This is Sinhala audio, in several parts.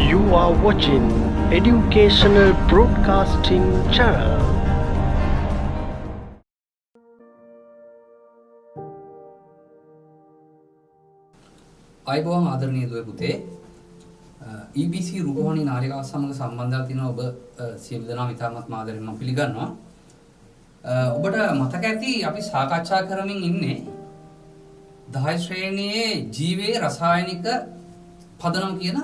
You are watching Educational Broadcasting Channel. අයිබෝන් ආදරණීය දුවේ පුතේ EBC රූපවාහිනී නාලිකාව සමග සම්බන්ධව තියෙන ඔබ සියලු දෙනාම ඉතාමත් ආදරෙන් මම පිළිගන්නවා. ඔබට මතක ඇති අපි සාකච්ඡා කරමින් ඉන්නේ 10 ශ්‍රේණියේ ජීවයේ රසායනික පදනම කියන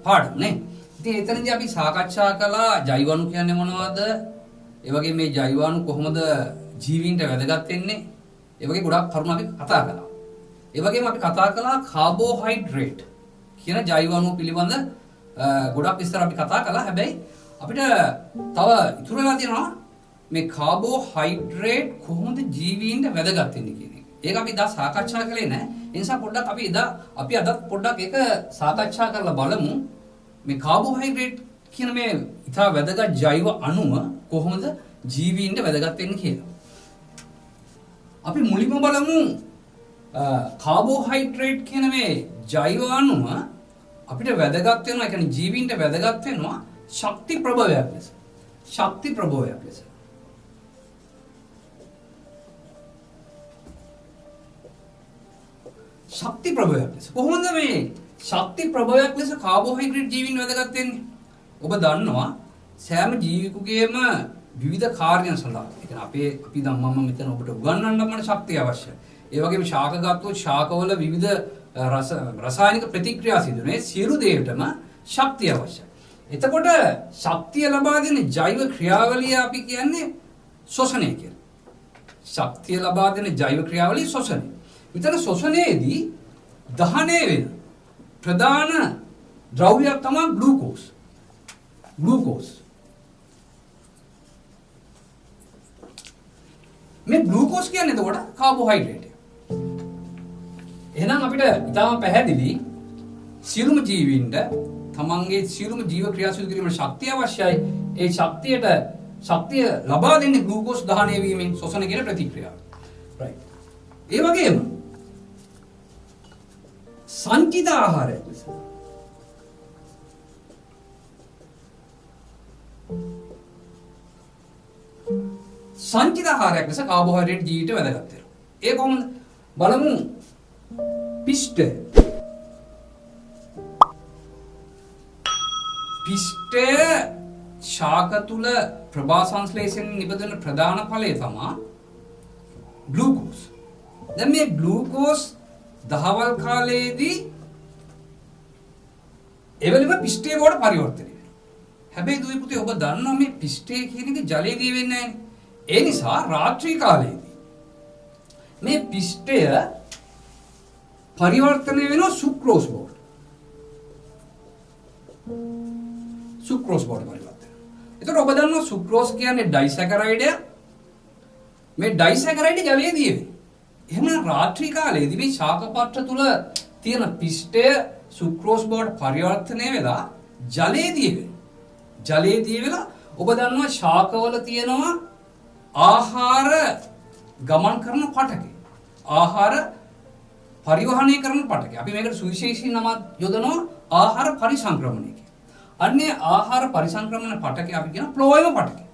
පාඩම නේ. ඉතින් එතනදී අපි සාකච්ඡා කළා ජෛවාණු කියන්නේ මොනවද? ඒ වගේ මේ ජෛවාණු කොහොමද ජීවීන්ට වැදගත් වෙන්නේ? ඒ වගේ ගොඩක් කරුණු අපි කතා කළා. ඒ වගේම අපි කතා කළා කාබෝහයිඩ්‍රේට් කියන ජෛවාණු පිළිබඳ ගොඩක් විස්තර අපි කතා කළා. හැබැයි අපිට තව ඉතුරු වෙලා තියෙනවා මේ කාබෝහයිඩ්‍රේට් කොහොමද ජීවීන්ට වැදගත් වෙන්නේ කියන එක. ඒක අපි දා සාකච්ඡා කළේ නැහැ. ඒ නිසා පොඩ්ඩක් අපි අද පොඩ්ඩක් ඒක සාකච්ඡා කරලා බලමු. මේ කාබෝහයිඩ්‍රේට් කියන මේ ඉතා වැදගත් ජෛව අණුව කොහොමද ජීවීන්ට වැදගත් වෙන්නේ කියලා. අපි මුලින්ම බලමු කාබෝහයිඩ්‍රේට් කියන මේ ජෛව අණුව අපිට වැදගත් වෙනවා. ඒ කියන්නේ ජීවීන්ට වැදගත් වෙනවා ශක්ති ප්‍රභවයක් ලෙස. ශක්ති ප්‍රභවයක් ලෙස. ශක්ති ප්‍රභවයක් ලෙස. කොහොමද මේ ශක්ති ප්‍රභවයක් ලෙස කාබෝහයිඩ්‍රේට් ජීවීන්ට වැදගත් වෙන්නේ? ඔබ දන්නවා සෑම ජීවියෙකුගේම විවිධ කාර්යයන් සඳහා. ඒ කියන්නේ අපි ධම්මම මෙතන ඔබට උගන්වන්න අපට ශක්තිය අවශ්‍යයි. ඒ වගේම ශාක ගත්තොත් ශාකවල විවිධ රසායනික ප්‍රතික්‍රියා සිදු වෙන සියලු දේටම ශක්තිය අවශ්‍යයි. එතකොට ශක්තිය ලබා දෙන ජෛව ක්‍රියාවලිය අපි කියන්නේ ශ්වසනය කියලා. ශක්තිය ලබා දෙන ජෛව ක්‍රියාවලිය ශ්වසනය. විතර ශ්වසනයේදී දහනය වෙන ප්‍රධාන ද්‍රව්‍යයක් තමයි ග්ලූකෝස්. ග්ලූකෝස්. මේ ග්ලූකෝස් කියන්නේ එතකොට කාබෝහයිඩ්‍රේට්. එහෙනම් අපිට ඉතාම පැහැදිලි සියලුම ජීවීන්ට තමන්ගේ සියලුම ජීව ක්‍රියා සිදු කිරීමට ශක්තිය අවශ්‍යයි. ඒ ශක්තිය ලබා දෙන්නේ ග්ලූකෝස් දහනය වීමෙන් ශ්වසන කියන ප්‍රතික්‍රියාව. right. ඒ වගේම සංචිත ආහාරය ලෙස සංචිත ආහාරයක් ලෙස කාබෝහයිඩ්‍රේට් ජීවිතයට වැදගත් වෙනවා. ඒ කොහොමද? බලමු පිෂ්ඨය. පිෂ්ඨය ශාක තුල ප්‍රභා සංශ්ලේෂණයෙන් නිපදවන ප්‍රධාන ඵලය තමයි ග්ලූකෝස්. දැන් මේ ග්ලූකෝස් දහවල් කාලයේදී එවලම පිෂ්ඨය බවට පරිවර්තනය වෙනවා. හැබැයි දුවේ පුතේ ඔබ දන්නවා මේ පිෂ්ඨය කියන එක ජලයේදී වෙන්නේ නැහැ. ඒ නිසා රාත්‍රී කාලයේදී මේ පිෂ්ඨය පරිවර්තනය වෙනවා සුක්‍රෝස් බවට. සුක්‍රෝස් බවට පරිවර්තනය. එතකොට ඔබ දන්නවා සුක්‍රෝස් කියන්නේ ඩයිසැකරයිඩය. මේ ඩයිසැකරයිඩ් ජලයේදී වෙන්නේ. එහෙනම් රාත්‍රී කාලයේදී මේ ශාකපත්‍ර තුල තියෙන පිෂ්ඨය සුක්‍රෝස් බවට පරිවර්තනය වෙලා ජලයේදී වෙනවා. ජලයේදී වෙලා ඔබ දන්නවා ශාකවල තියෙනවා ආහාර ගමන් කරන පටකේ. ආහාර පරිවහනය කරන පටකේ. අපි මේකට සුවිශේෂී නමක් යොදනවා ආහාර පරිසංක්‍රමණය කියලා. අන්නේ ආහාර පරිසංක්‍රමණ පටකේ අපි කියන ෆ්ලෝයම පටකේ.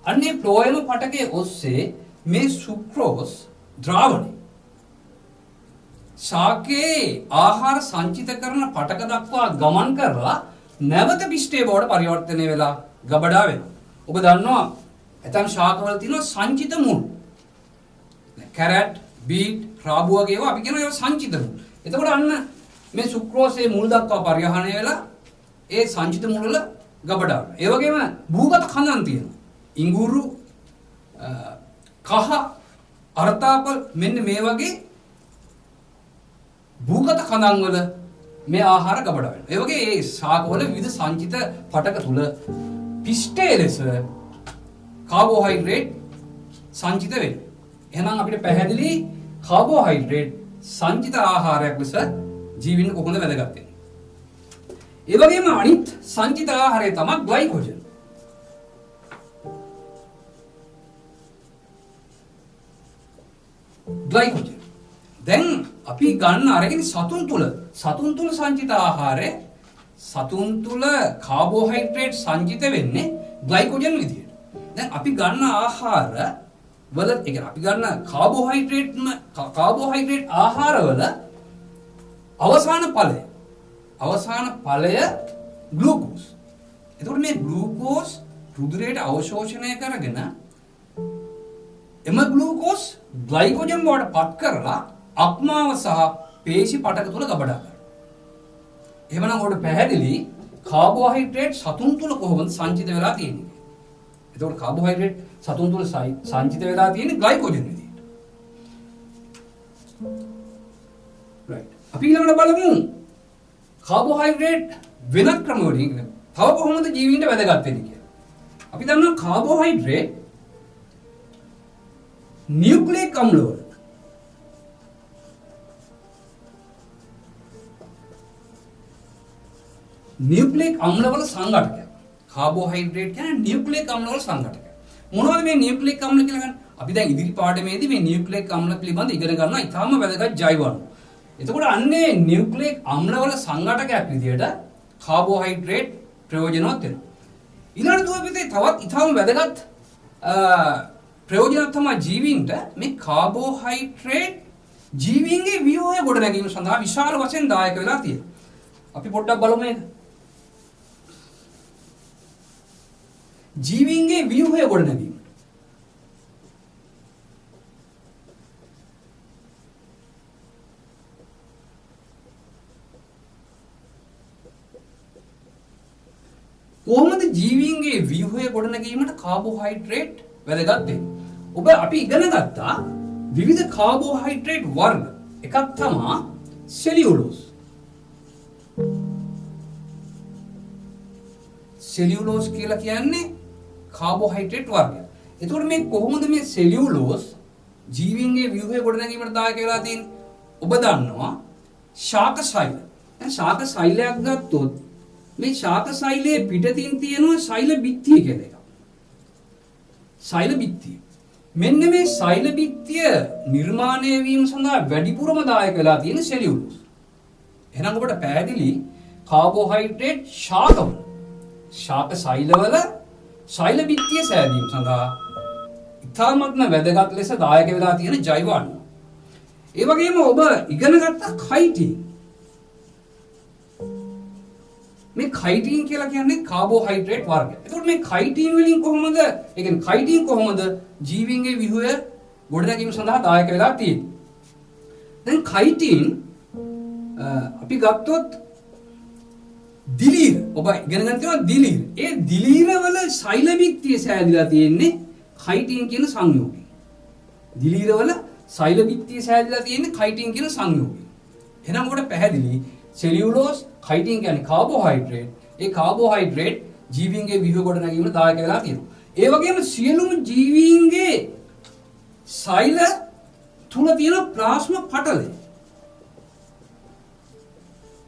අන්නේ ෆ්ලෝයම පටකේ ඔස්සේ මේ සුක්‍රෝස් ද්‍රාවණය ශාකයේ ආහාර සංචිත කරන පටක දක්වා ගමන් කරලා නැවත පිෂ්ඨය බවට පරිවර්තනය වෙලා ගබඩා වෙනවා. ඔබ දන්නවා ඇතම් ශාකවල තියෙන සංචිත මුල්. කැරට්, බීට්, රාබු වගේ ඒවා අපි කියනවා ඒවා සංචිත මුල්. එතකොට අන්න මේ සුක්‍රෝසේ මුල් දක්වා පරිවහනය වෙලා ඒ සංචිත මුල් වල ගබඩා වෙනවා. ඒ වගේම භූගත කඳන් තියෙනවා. ඉඟුරු, කහ, අර්තාපල් මෙන්න මේ වගේ භූගත කඳන් වල මේ ආහාර ගබඩා වෙනවා. ඒ වගේ ඒ ශාකවල විවිධ සංචිත පටක තුල පිෂ්ඨය ලෙස කාබෝහයිඩ්‍රේට් සංචිත වෙනවා. එහෙනම් අපිට පැහැදිලි කාබෝහයිඩ්‍රේට් සංචිත ආහාරයක් ලෙස ජීවීන් කොහොමද වැදගත් වෙන්නේ. ඒ වගේම අනිත් සංචිත ආහාරය තමයි ග්ලයිකෝජන්. ග්ලයිකෝජන්. දැන් අපි ගන්න අරගෙන සතුන් තුල සංචිත ආහාරය සතුන් තුල කාබෝහයිඩ්‍රේට් සංචිත වෙන්නේ ග්ලයිකෝජන් විදියට. දැන් අපි ගන්න ආහාර වල ඒ කියන්නේ අපි ගන්න කාබෝහයිඩ්‍රේට් ආහාර වල අවසාන ඵලය ග්ලූකෝස්. එතකොට මේ ග්ලූකෝස් රුධිරයට අවශෝෂණය කරගෙන එම ග්ලූකෝස් ග්ලයිකෝජන් බවට පත් කරලා අක්මාව සහ පේශි පටක තුල ගබඩා කරනවා. එහෙමනම් ඔබට පැහැදිලි කාබෝහයිඩ්‍රේට් සතුන් තුල කොහොමද සංචිත වෙලා තියෙන්නේ. එතකොට කාබෝහයිඩ්‍රේට් සතුන් තුල සංචිත වෙලා තියෙන්නේ ග්ලයිකෝජන් විදිහට. රයිට්. අපි ඊළඟට බලමු කාබෝහයිඩ්‍රේට් වෙනත් ක්‍රම වලින් තව කොහොමද ජීවීන්ට වැදගත් වෙන්නේ කියලා. අපි දන්නවා කාබෝහයිඩ්‍රේට් නියුක්ලියික් අම්ල වල නියුක්ලියික් අම්ලවල සංඝටකයක්. කාබෝහයිඩ්‍රේට් කියන්නේ නියුක්ලියික් අම්ලවල සංඝටකයක්. මොනවද මේ නියුක්ලියික් අම්ල කියලා ගන්න? අපි දැන් ඉදිරි පාඩමේදී මේ නියුක්ලියික් අම්ල පිළිබඳ ඉගෙන ගන්නවා. ඊටාම වැදගත් ජෛව අණු. එතකොට අන්නේ නියුක්ලියික් අම්ලවල සංඝටකයක් විදියට කාබෝහයිඩ්‍රේට් ප්‍රයෝජනවත් වෙනවා. ඊළඟ දුවපිටේ තවත් ඊටාම වැදගත් ප්‍රයෝජනයක් තමයි ජීවීන්ට මේ කාබෝහයිඩ්‍රේට් ජීවීන්ගේ ව්‍යුහය ගොඩනැගීම සඳහා විශාල වශයෙන් දායක වෙලා තියෙනවා. අපි පොඩ්ඩක් බලමු මේක. ජීවීන්ගේ ව්‍යුහය ගොඩනැගීම. කොහොමද ජීවීන්ගේ ව්‍යුහය ගොඩනැගීමට කාබෝහයිඩ්‍රේට් වැදගත් වෙන්නේ? අපි ඉගෙන ගත්තා විවිධ කාබෝහයිඩ්‍රේට් වර්ග. එකක් තමයි සෙලියුලෝස්. සෙලියුලෝස් කියලා කියන්නේ කාබෝහයිඩ්‍රේට් වර්ගයක්. එතකොට මේ කොහොමද මේ සෙලියුලෝස් ජීවීන්ගේ ව්‍යුහය ගොඩනැගීමට දායක වෙලා තියෙන්නේ? ඔබ දන්නවා ශාක සෛල. දැන් ශාක සෛලයක් ගත්තොත් මේ ශාක සෛලයේ පිටතින් තියෙනවා සෛල බිත්තිය කියලා එකක්. සෛල බිත්තිය. මෙන්න මේ සෛල බිත්තිය නිර්මාණය වීම සඳහා වැඩිපුරම දායක වෙලා තියෙන සෙලියුලෝස්. එහෙනම් ඔබට පැහැදිලි කාබෝහයිඩ්‍රේට් ශාකවල ශාක සෛලවල සෛල බිත්තිය සෑදීම සඳහා ඉතාමත්ම වැදගත් ලෙස දායක වෙලා තියෙන ජෛව අණු. ඒ වගේම ඔබ ඉගෙන ගත්ත කයිටින්. මේ කයිටින් කියලා කියන්නේ කාබෝහයිඩ්‍රේට් වර්ගය. එතකොට මේ කයිටින් වලින් කොහොමද, ඒ කියන්නේ කයිටින් කොහොමද ජීවීන්ගේ ව්‍යුහය ගොඩනැගීම සඳහා දායක වෙලා තියෙන්නේ? දැන් කයිටින් අපි ගත්තොත් දිලීර, ඔබ ඉගෙන ගන්න තියෙනවා දිලීර. ඒ දිලීර වල සෛල බිත්තිය සෑදිලා තියෙන්නේ කයිටින් කියන සංයෝගයෙන්. දිලීර වල සෛල බිත්තිය සෑදිලා තියෙන්නේ කයිටින් කියන සංයෝගයෙන්. එහෙනම් ඔකට පැහැදිලි සෙලියුලෝස් කයිටින් කියන්නේ කාබෝහයිඩ්‍රේට්. ඒ කාබෝහයිඩ්‍රේට් ජීවීන්ගේ ව්‍යුහ ගොඩනැගීමට දායක වෙලා තියෙනවා. ඒ වගේම සියලුම ජීවීන්ගේ සෛල තුල තියෙන ප්ලාස්ම පටලය.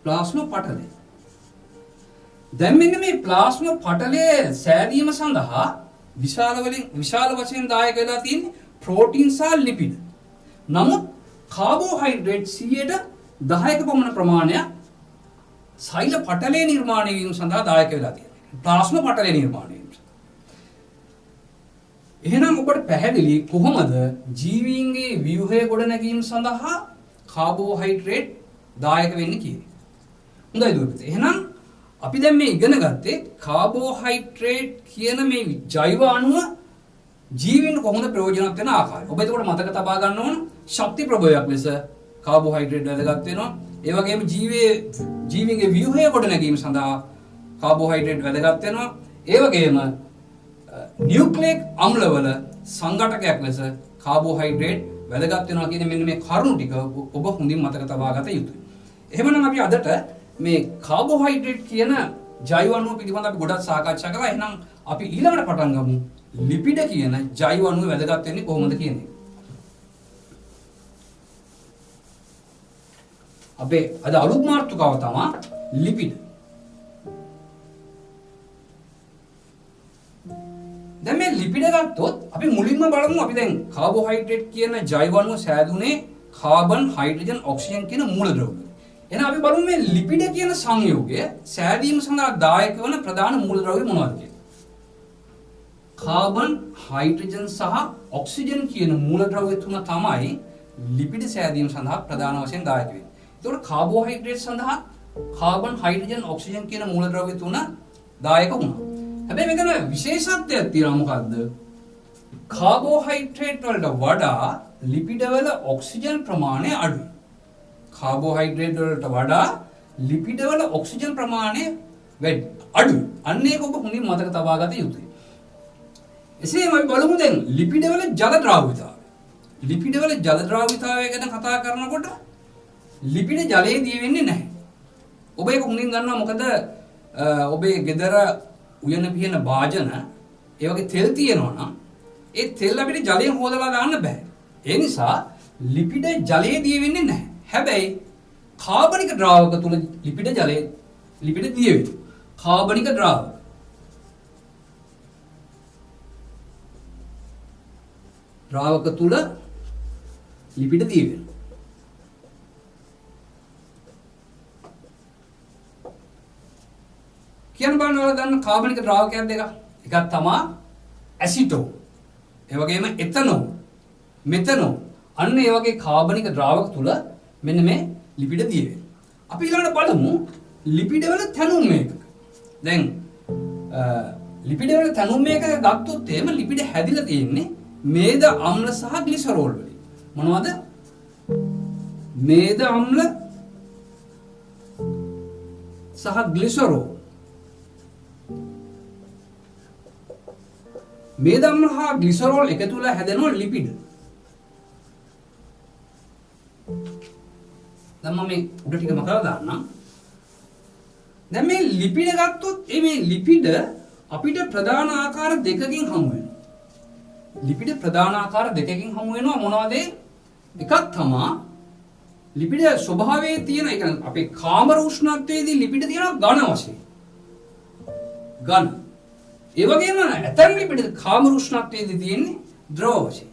ප්ලාස්ම පටලය. දැන් මෙන්න මේ ප්ලාස්ම පටලය සෑදීම සඳහා විශාල වශයෙන් දායක වෙලා තියෙන්නේ ප්‍රෝටීන් සහ ලිපිඩ. නමුත් කාබෝහයිඩ්‍රේට් 10ක පමණ ප්‍රමාණයක් සෛල පටලය නිර්මාණය වීම සඳහා දායක වෙලා තියෙනවා. ප්ලාස්ම පටලය නිර්මාණය වීම. එහෙනම් ඔබට පැහැදිලි කොහොමද ජීවීන්ගේ ව්‍යුහය ගොඩනැගීම සඳහා කාබෝහයිඩ්‍රේට් දායක වෙන්නේ කියන්නේ. හොඳයි දුවපිට. එහෙනම් අපි දැන් මේ ඉගෙන ගත්තේ කාබෝහයිඩ්‍රේට් කියන මේ ජෛව අණුව ජීවීන්ට කොහොමද ප්‍රයෝජනවත් වෙන ආකාරය. ඔබ එතකොට මතක තබා ගන්න ඕන ශක්ති ප්‍රභවයක් ලෙස කාබෝහයිඩ්‍රේට් වැදගත් වෙනවා. ඒ වගේම ජීවීන්ගේ ව්‍යුහය ගොඩනැගීම සඳහා කාබෝහයිඩ්‍රේට් වැදගත් වෙනවා. ඒ වගේම නියුක්ලියික් අම්ලවල සංඝටකයක් ලෙස කාබෝහයිඩ්‍රේට් වැදගත් වෙනවා කියන මෙන්න මේ කරුණු ටික ඔබ හොඳින් මතක තබා ගත යුතුයි. එහෙමනම් අපි අදට මේ කාබෝහයිඩ්‍රේට් කියන ජෛව අණුව පිළිබඳව අපි ගොඩක් සාකච්ඡා කළා. එහෙනම් අපි ඊළඟට පටන් ගමු ලිපිඩ කියන ජෛව අණුව වැදගත් වෙන්නේ කොහොමද කියන එක. අපේ අද අලුත් මාතෘකාව තමයි ලිපිඩ. දැන් මේ ලිපිඩ ගත්තොත් අපි මුලින්ම බලමු අපි දැන් කාබෝහයිඩ්‍රේට් කියන ජෛව අණුව සෑදුනේ කාබන්, හයිඩ්‍රජන්, ඔක්සිජන් කියන මූලද්‍රව්‍ය. එහෙනම් අපි බලමු මේ ලිපිඩ කියන සංයෝගය සෑදීම සඳහා දායක වන ප්‍රධාන මූලද්‍රව්‍ය මොනවද කියලා. කාබන්, හයිඩ්‍රජන් සහ ඔක්සිජන් කියන මූලද්‍රව්‍ය තුන තමයි ලිපිඩ සෑදීම සඳහා ප්‍රධාන වශයෙන් දායක වෙන්නේ. ඒතකොට කාබෝහයිඩ්‍රේට් සඳහා කාබන්, හයිඩ්‍රජන්, ඔක්සිජන් කියන මූලද්‍රව්‍ය තුන දායක වුණා. හැබැයි මෙතන විශේෂත්වයක් තියෙනවා මොකද්ද? කාබෝහයිඩ්‍රේට් වලට වඩා ලිපිඩ වල ඔක්සිජන් ප්‍රමාණය අඩුයි. කාබෝහයිඩ්‍රේට් වලට වඩා ලිපිඩ වල ඔක්සිජන් ප්‍රමාණය වැඩි අඩුයි. අන්න ඒක ඔබ හොඳින් මතක තබා ගත යුතුයි. එසේම අපි බලමු දැන් ලිපිඩ වල ජල ද්‍රාව්‍යතාවය. ලිපිඩ වල ජල ද්‍රාව්‍යතාවය ගැන කතා කරනකොට ලිපිඩ ජලයේ දිය වෙන්නේ නැහැ. ඔබ ඒක හොඳින් දන්නවා මොකද ඔබේ ගෙදර උයන පියන භාජන ඒ වගේ තෙල් තියෙනවා නම් ඒ තෙල් අපිට ජලයෙන් හොදලා දාන්න බෑ. ඒ නිසා ලිපිඩ ජලයේ දිය වෙන්නේ නැහැ. හැබැයි කාබනික ද්‍රාවක තුල ලිපිඩ දිය වෙනවා. කාබනික ද්‍රාවක තුල ලිපිඩ දිය වෙනවා. කියන බලනවා ගන්න කාබනික ද්‍රාවකයන් දෙක. එකක් තමයි ඇසිටෝන්. ඒ වගේම එතනෝල්, මෙතනෝල්. අන්න ඒ වගේ කාබනික ද්‍රාවක තුල මෙන්න මේ ලිපිඩ දිය වෙනවා. අපි ඊළඟට බලමු ලිපිඩ වල තැනුම් මේකක. දැන් ලිපිඩ වල තැනුම් මේකක ගත්තොත් එහෙම ලිපිඩ හැදිලා තියෙන්නේ මේද අම්ල සහ ග්ලිසරෝල් වලින්. මොනවද? මේද අම්ල සහ ග්ලිසරෝල්. මේද අම්ල හා ග්ලිසරෝල් එකතු වෙලා හැදෙනවා ලිපිඩ. දැන් මම මේ උඩ ටික මකලා දාන්නම්. දැන් මේ ලිපිඩ ගත්තොත් මේ ලිපිඩ අපිට ප්‍රධාන ආකාර දෙකකින් හමු වෙනවා. ලිපිඩ ප්‍රධාන ආකාර දෙකකින් හමු වෙනවා. මොනවද? එකක් තමයි ලිපිඩ ස්වභාවයේ තියෙන ඒ කියන්නේ අපේ කාමර උෂ්ණත්වයේදී ලිපිඩ තියෙනවා ඝන වශයෙන්. ඝන. ඒ වගේම ඇතැම් ලිපිඩ කාමර උෂ්ණත්වයේදී තියෙන්නේ ද්‍රව වශයෙන්.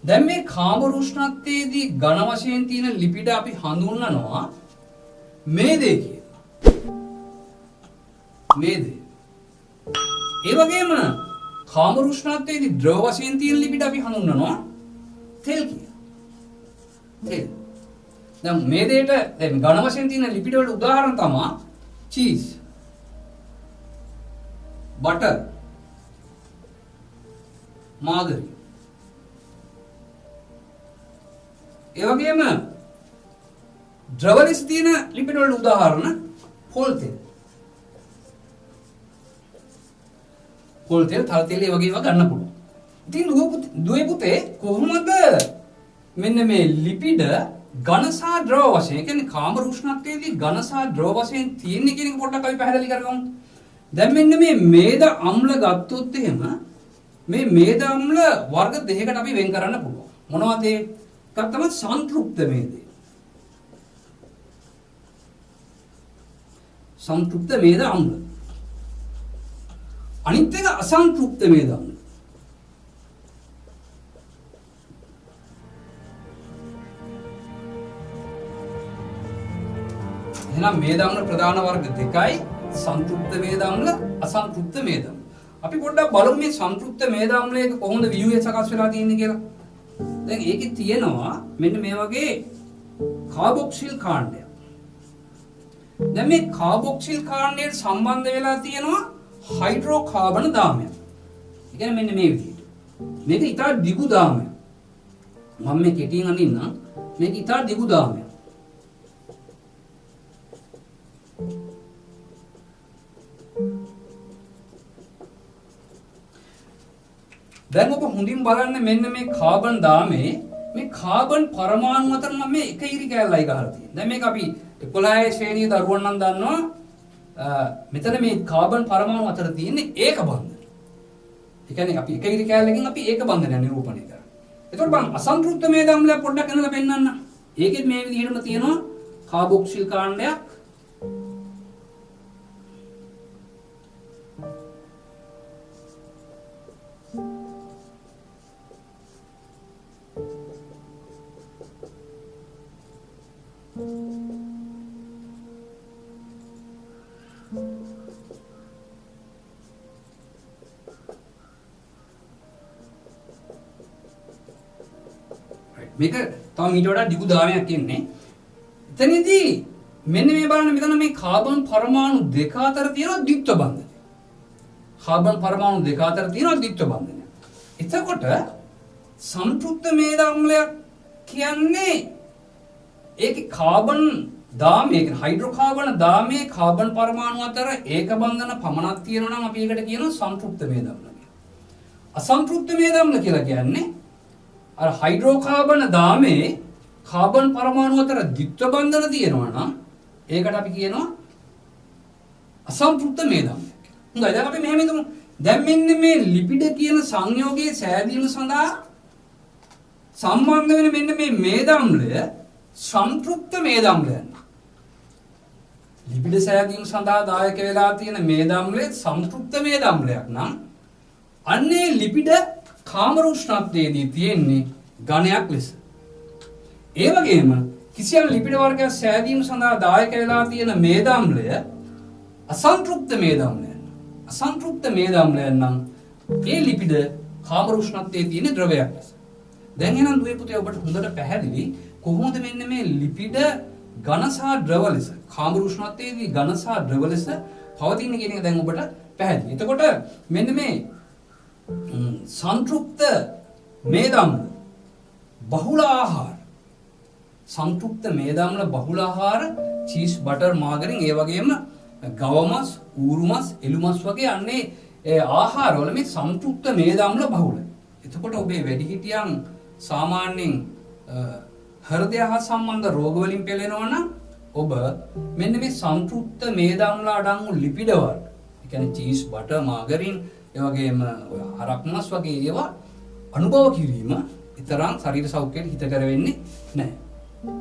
දැන් මේ කාමර උෂ්ණත්වයේදී ඝන වශයෙන් තියෙන ලිපිඩ අපි හඳුන්වනවා මේදේ කියලා. මේදේ. ඒ වගේම කාමර උෂ්ණත්වයේදී ද්‍රව වශයෙන් තියෙන ලිපිඩ අපි හඳුන්වනවා තෙල් කියලා. තෙල්. දැන් මේදේට දැන් ඝන වශයෙන් තියෙන ලිපිඩ වලට උදාහරණ තමයි චීස්, බටර්, මාගරින්. ඒ වගේම ද්‍රව ලෙස තියෙන ලිපිඩ වලට උදාහරණ පොල් තෙල්. පොල් තෙල්, තල් තෙල් ඒ වගේ ඒවා ගන්න පුළුවන්. ඉතින් දුවේ පුතේ කොහොමද මෙන්න මේ ලිපිඩ ඝන සහ ද්‍රව වශයෙන්, ඒ කියන්නේ කාමර උෂ්ණත්වයේදී ඝන සහ ද්‍රව වශයෙන් තියෙන්නේ කියන එක පොඩ්ඩක් අපි පැහැදිලි කරගමු. දැන් මෙන්න මේ මේද අම්ල ගත්තොත් එහෙම මේ මේද අම්ල වර්ග දෙකකට අපි වෙන් කරන්න පුළුවන්. මොනවද ඒ? එකක් තමයි සංතෘප්ත මේදේ. සංතෘප්ත මේද අම්ල. අනිත් එක අසංතෘප්ත මේද අම්ල. එහෙනම් මේද අම්ල ප්‍රධාන වර්ග දෙකයි. සංතෘප්ත මේද අම්ල, අසංතෘප්ත මේද අම්ල. අපි පොඩ්ඩක් බලමු මේ සංතෘප්ත මේද අම්ලයක කොහොමද ව්‍යුහය සකස් වෙලා තියෙන්නේ කියලා. දැන් ඒකේ තියෙනවා මෙන්න මේ වගේ කාබොක්සිල් කාණ්ඩයක්. දැන් මේ කාබොක්සිල් කාණ්ඩයට සම්බන්ධ වෙලා තියෙනවා හයිඩ්‍රෝකාබන දාමයක්. ඒ කියන්නේ මෙන්න මේ විදිහට. මේක ඉතා දිගු දාමයක්. මම මේ කෙටියෙන් අඳින්නම්. මේක ඉතා දිගු දාමයක්. දැන් ඔබ හොඳින් බලන්න මෙන්න මේ කාබන් දාමේ මේ කාබන් පරමාණු අතර නම් මේ එක ඉරි කැලලයි ගහලා තියෙන්නේ. දැන් මේක අපි 11 ශ්‍රේණියේ දරුවන් නම් දන්නවා මෙතන මේ කාබන් පරමාණු අතර තියෙන්නේ ඒක බන්ධන. ඒ කියන්නේ අපි එක ඉරි කැලලකින් අපි ඒක බන්ධනය නිරූපණය කරා. එතකොට බලන්න අසංතෘප්ත මේද අම්ලය පොඩ්ඩක් එනලා පෙන්නන්න. ඒකෙත් මේ විදිහටම තියෙනවා කාබොක්සිල් කාණ්ඩයක්. මේක තව ඊට වඩා දිගු දාමයක් ඉන්නේ. එතනදී මෙන්න මේ බලන්න මෙතන මේ කාබන් පරමාණු දෙක අතර තියෙන ද්විත්ව බන්ධනය. කාබන් පරමාණු දෙක අතර තියෙන ද්විත්ව බන්ධනය. එතකොට සංතෘප්ත මේදාම්ලයක් කියන්නේ ඒකේ කාබන් දාමයේ හයිඩ්‍රෝකාබන දාමයේ කාබන් පරමාණු අතර ඒක බන්ධන පමණක් තියෙනවා නම් අපි ඒකට කියනවා සංතෘප්ත මේදාම්ල කියලා. අසංතෘප්ත මේදාම්ල කියලා කියන්නේ අර හයිඩ්‍රෝකාබන දාමයේ කාබන් පරමාණු අතර ද්විත්ව බන්ධන තියෙනවා නම් ඒකට අපි කියනවා අසංතෘප්ත මේදාම්ල කියලා. හොඳයි දැන් අපි මෙහෙම හිතමු. දැන් මෙන්න මේ ලිපිඩ කියන සංයෝගයේ සෑදීම සඳහා සම්බන්ධ වෙන මෙන්න මේ මේදාම්ලය සංතෘප්ත මේදාම්ලයන්. ලිපිඩ සෑදීම සඳහා දායක වෙලා තියෙන මේදාම්ලය සංතෘප්ත මේදාම්ලයක් නම් අන්නේ ලිපිඩ කාමර උෂ්ණත්වයේදී තියෙන්නේ ඝනයක් ලෙස. ඒ වගේම කිසියම් ලිපිඩ වර්ගයක් සෑදීම සඳහා දායක වෙලා තියෙන මේදාම්ලය අසංතෘප්ත මේදාම්ලයන්. අසංතෘප්ත මේදාම්ලයන් නම් ඒ ලිපිඩ කාමර උෂ්ණත්වයේ තියෙන ද්‍රවයක් ලෙස. දැන් එහෙනම් දුවේ පුතේ ඔබට හොඳට පැහැදිලි කොහොමද මෙන්න මේ ලිපිඩ ඝන සහ ද්‍රව ලෙස කාමර උෂ්ණත්වයේදී ඝන සහ ද්‍රව ලෙස පවතින කියන එක දැන් ඔබට පැහැදිලි. එතකොට මෙන්න මේ සංතෘප්ත මේදාම්ල බහුල ආහාර සංතෘප්ත මේදාම්ල බහුල ආහාර චීස් බටර් මාගරින් ඒ වගේම ගව මස් ඌරු මස් එළු මස් වගේ අන්නේ ආහාරවල මේ සංතෘප්ත මේදාම්ල බහුලයි. එතකොට ඔබේ වැඩිහිටියන් සාමාන්‍යයෙන් හෘදය හා සම්බන්ධ රෝග වලින් පෙළෙනවා නම් ඔබ මෙන්න මේ සංතෘප්ත මේදාම්ල අඩංගු ලිපිඩ වර්ග ඒ කියන්නේ චීස් බටර් මාගරින් ඒ වගේම ඔය හරක් මස් වගේ ඒවා අනුභව කිරීම ඊතරම් ශරීර සෞඛ්‍යයට හිතකර වෙන්නේ නැහැ.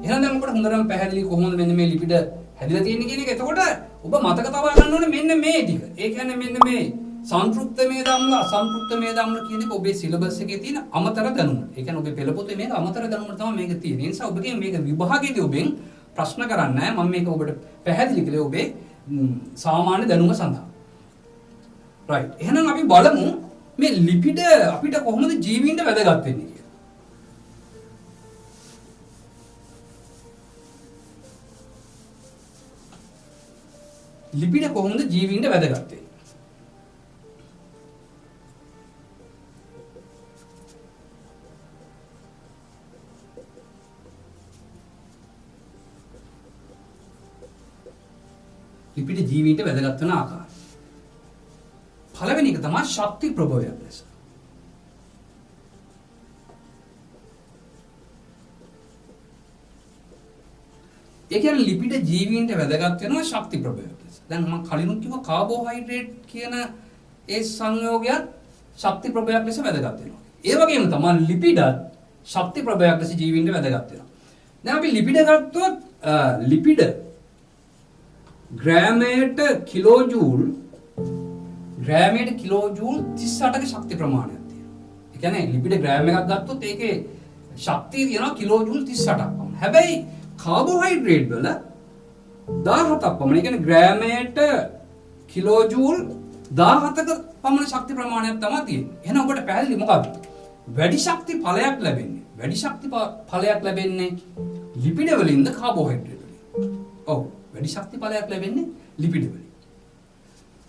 එහෙනම් දැන් ඔබට හොඳටම පැහැදිලි කොහොමද මෙන්න මේ ලිපිඩ හැදිලා තියෙන්නේ කියන එක. එතකොට ඔබ මතක තබා ගන්න ඕනේ මෙන්න මේ ටික. ඒ කියන්නේ මෙන්න මේ සංතෘප්ත මේදාම්ල අසංතෘප්ත මේදාම්ල කියන එක ඔබේ සිලබස් එකේ තියෙන අමතර දැනුම. ඒ කියන්නේ ඔබේ පෙළ පොතේ මේක අමතර දැනුම තමයි මේක තියෙන්නේ. ඒ නිසා ඔබගේ මේක විභාගයේදී ඔබෙන් ප්‍රශ්න කරන්නේ නැහැ. මම මේක ඔබට පැහැදිලි කළේ ඔබේ සාමාන්‍ය දැනුම සඳහා. රයිට්. එහෙනම් අපි බලමු මේ ලිපිඩ අපිට කොහොමද ජීවීන්ට වැදගත් වෙන්නේ කියලා. ලිපිඩ කොහොමද ජීවීන්ට වැදගත් වෙන්නේ? ලිපිඩ ජීවීන්ට වැදගත් වෙන ආකාරය. පළවෙනි එක තමයි ශක්ති ප්‍රභවයක් ලෙස. ඒ කියන්නේ ලිපිඩ ජීවීන්ට වැදගත් වෙනවා ශක්ති ප්‍රභවයක් ලෙස. දැන් මම කලිනුත් කිව්වා කාබෝහයිඩ්‍රේට් කියන ඒ සංයෝගයත් ශක්ති ප්‍රභවයක් ලෙස වැදගත් වෙනවා. ඒ වගේම තමයි ලිපිඩත් ශක්ති ප්‍රභවයක් ලෙස ජීවීන්ට වැදගත් වෙනවා. දැන් අපි ලිපිඩ ගත්තොත් ලිපිඩ ග්‍රෑමයට කිලෝජූල් 38ක ශක්ති ප්‍රමාණයක් තියෙනවා. ඒ කියන්නේ ලිපිඩ ග්‍රෑම් එකක් ගත්තොත් ඒකේ ශක්තිය තියෙනවා කිලෝජූල් 38ක් පමණ. හැබැයි කාබෝහයිඩ්‍රේට් වල 17ක් පමණ. ඒ කියන්නේ ග්‍රෑමයට කිලෝජූල් 17ක පමණ ශක්ති ප්‍රමාණයක් තමයි තියෙන්නේ. එහෙනම් ඔබට පැහැදිලි මොකක්ද? වැඩි ශක්ති ඵලයක් ලැබෙන්නේ. වැඩි ශක්ති ඵලයක් ලැබෙන්නේ ලිපිඩ වලින්ද කාබෝහයිඩ්‍රේට් වලින්? ඔව්. වැඩි ශක්ති ඵලයක් ලැබෙන්නේ ලිපිඩ වලින්.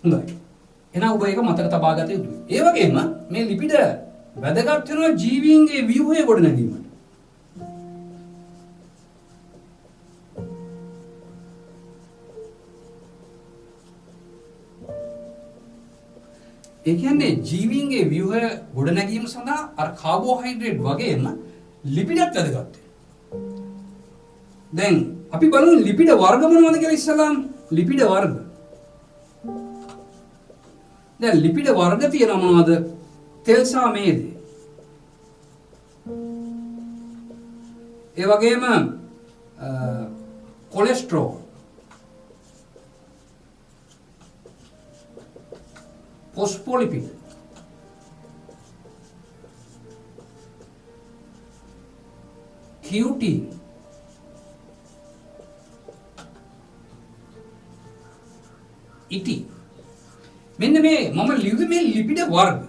හොඳයි. එහෙනම් ඔබ ඒක මතක තබා ගත යුතුයි. ඒ වගේම මේ ලිපිඩ වැදගත් වෙනවා ජීවීන්ගේ ව්‍යුහය ගොඩනැගීමට. ඒ කියන්නේ ජීවීන්ගේ ව්‍යුහය ගොඩනැගීම සඳහා අර කාබෝහයිඩ්‍රේට් වගේම ලිපිඩත් වැදගත් වෙනවා. දැන් අපි බලමු ලිපිඩ වර්ග මොනවද කියලා ඉස්සලාම. ලිපිඩ වර්ග. දැන් ලිපිඩ වර්ග තියෙනවා මොනවද? තෙල් සහ මේදය. ඒ වගේම කොලෙස්ටරෝල්. ෆොස්ෆොලිපිඩ. QT. ඉටි. මෙන්න මේ මම ලිව්වේ මේ ලිපිඩ වර්ග.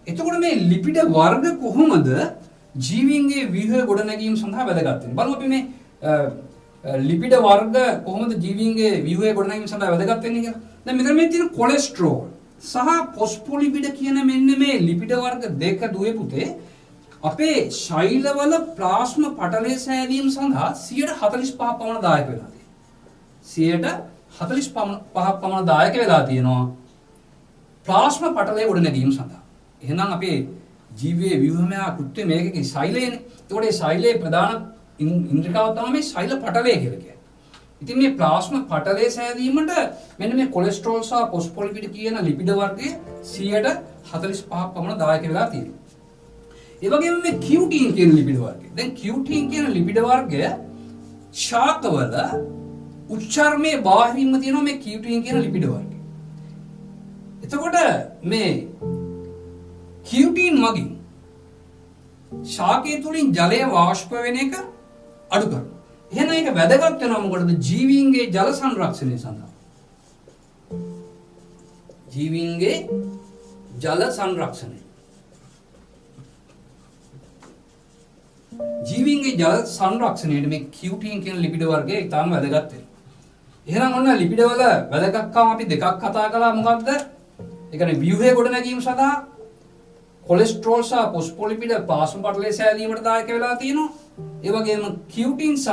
එතකොට මේ ලිපිඩ වර්ග කොහොමද ජීවීන්ගේ ව්‍යුහය ගොඩනැගීම සඳහා වැදගත් වෙන්නේ? බලමු අපි මේ ලිපිඩ වර්ග කොහොමද ජීවීන්ගේ ව්‍යුහය ගොඩනැගීම සඳහා වැදගත් වෙන්නේ කියලා. දැන් මෙතන මේ තියෙන කොලෙස්ටරෝල් සහ ෆොස්ෆොලිපිඩ කියන මෙන්න මේ ලිපිඩ වර්ග දෙක දුවේ පුතේ අපේ ශෛලවල ප්ලාස්ම පටලය සෑදීම සඳහා 145 පමණ දායක වෙලා තියෙනවා. 145 පමණ දායක වෙලා තියෙනවා ප්ලාස්ම පටලය ගොඩනැගීම සඳහා. එහෙනම් අපේ ජීවයේ ව්‍යුහමය කෘත්‍ය මේකේ ශෛලයනේ. ඒකට මේ ශෛලයේ ප්‍රධාන ඉන්ද්‍රිකාව තමයි මේ ශෛල පටලය කියලා කියන්නේ. ඉතින් මේ ප්ලාස්ම පටලය සෑදීමට මෙන්න මේ කොලෙස්ටරෝල් සහ ෆොස්ෆොලිපිඩ කියන ලිපිඩ වර්ගයේ 145 පමණ දායක වෙලා තියෙනවා. ඒ වගේම මේ කියුටින් කියන ලිපිඩ වර්ගය. දැන් කියුටින් කියන ලිපිඩ වර්ගය ශාකවල උච්චර්මයේ බාහිරින්ම තියෙනවා මේ කියුටින් කියන ලිපිඩ වර්ගය. එතකොට මේ කියුටින් මගින් ශාකය තුලින් ජලය වාෂ්ප වෙන එක අඩු කරනවා. එහෙනම් ඒක වැදගත් වෙනවා මොකටද? ජීවීන්ගේ ජල සංරක්ෂණය සඳහා. ජීවීන්ගේ ජල සංරක්ෂණය. ජීවීන්ගේ ජල සංරක්ෂණයට මේ කියුටින් කියන ලිපිඩ වර්ගය ඉතාම වැදගත් වෙනවා. එහෙනම් ඔන්න ලිපිඩ වල වැදගත්කම් අපි දෙකක් කතා කළා. මොකක්ද? ඒ කියන්නේ ව්‍යුහය ගොඩනැගීම සඳහා කොලෙස්ටරෝල් සහ ෆොස්ෆොලිපිඩ ප්ලාස්ම පටලය සෑදීමට දායක වෙලා තියෙනවා. ඒ වගේම කියුටින් සහ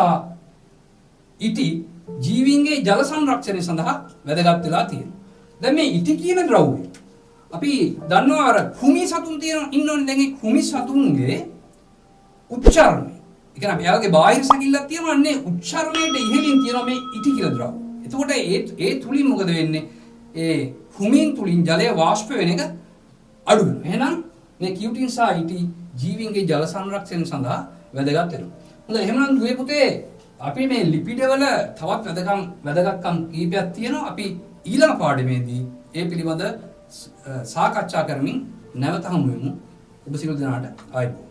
ඉටි ජීවීන්ගේ ජල සංරක්ෂණය සඳහා වැදගත් වෙලා තියෙනවා. දැන් මේ ඉටි කියන ද්‍රව්‍යය අපි දන්නවා අර කුමි සතුන් තියෙන ඉන්නෝනේ. දැන් මේ කුමි සතුන්ගේ උච්චාරණය. ඒ කියන්නේ අපි යාගේ බාහිර සැකිල්ලක් තියෙනවා නේ උච්චාරණයට ඉහළින් තියෙනවා මේ ඉටි කියලා ද්‍රව්‍ය. එතකොට ඒ තුලින් මොකද වෙන්නේ? ඒ කුමින් තුලින් ජලය වාෂ්ප වෙන එක අඩු වෙනවා. එහෙනම් මේ කියුටින් සහ ඉටි ජීවීන්ගේ ජල සංරක්ෂණය සඳහා වැදගත් වෙනවා. හොඳයි එහෙනම් දුවේ පුතේ අපි මේ ලිපිඩ වල තවත් වැදගත්කම් කීපයක් තියෙනවා. අපි ඊළඟ පාඩමේදී ඒ පිළිබඳ සාකච්ඡා කරමින් නැවත හමු වෙමු. ඔබ සියලු දෙනාට ආයුබෝවන්.